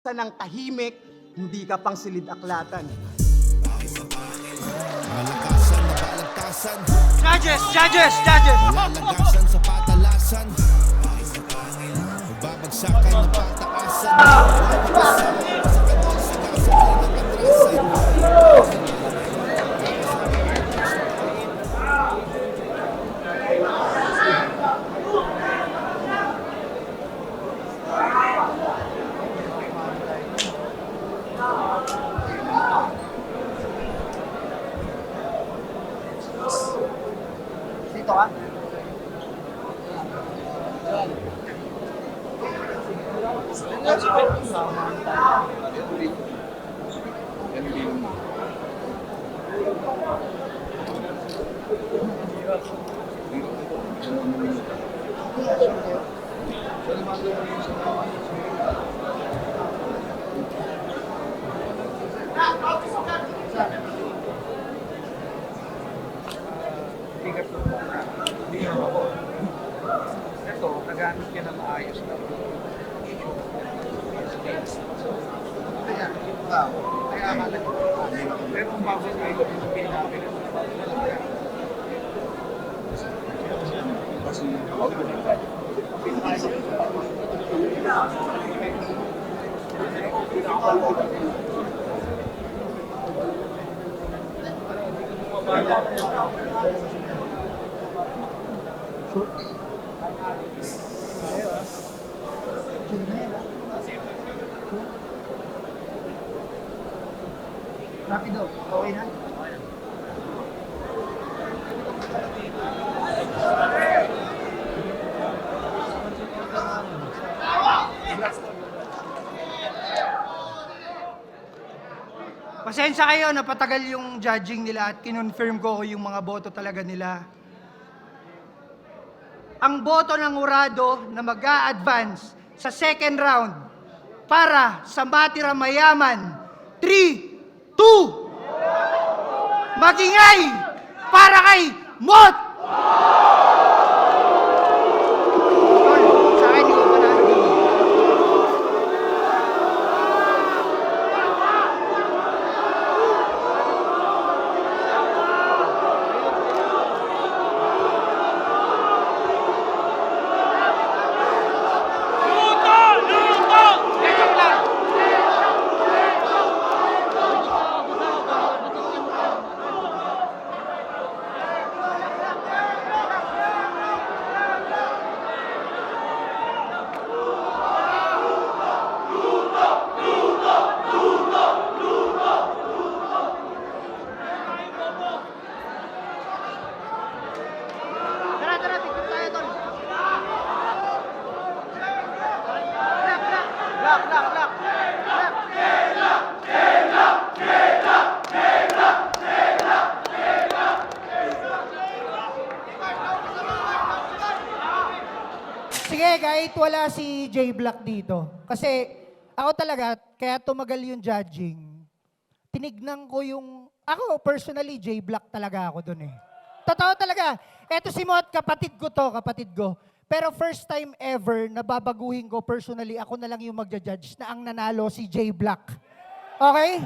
Sa ng tahimik, hindi ka pang silid-aklatan. Malakasan na balagtasan. Judges! Lalagasan sa patalasan. Babagsakan na pataasan. Wawasan sa kanyang sagasaan ng atrasan. Dito ka? Bigat ng mukha. Hindi mo ako. Ito, nagamit niya na maayos na. Kaya, kaya akala ko. Pero kung bakit ay sabihin namin, Rapido, okay na? Pasensya kayo, napatagal yung judging nila at kinonfirm ko yung mga boto talaga nila. Ang boto ng Urado na mag-a-advance sa second round para sa Matira Mayaman, 3, 2, magingay para kay Mot! Tol, sa akin, hindi ko panalo dito. Tara, tignan tayo, Tol. Lock. Sige, kahit wala si J Black dito. Kasi ako talaga, kaya tumagal yung judging, tinignan ko yung, ako personally, J Black talaga ako dun eh. Totoo talaga. Eto si Mot, kapatid ko. Pero first time ever na babaguhin ko personally, ako na lang yung magja-judge na ang nanalo si J Black. Okay?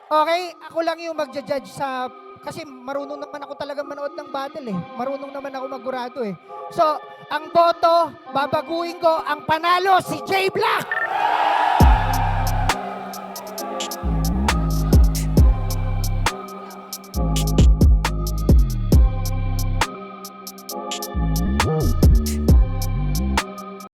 Okay? Ako lang yung magja-judge sa... Kasi marunong naman ako talaga manood ng battle eh. Marunong naman ako magurado eh. So, ang boto, babaguhin ko, ang panalo si J Black!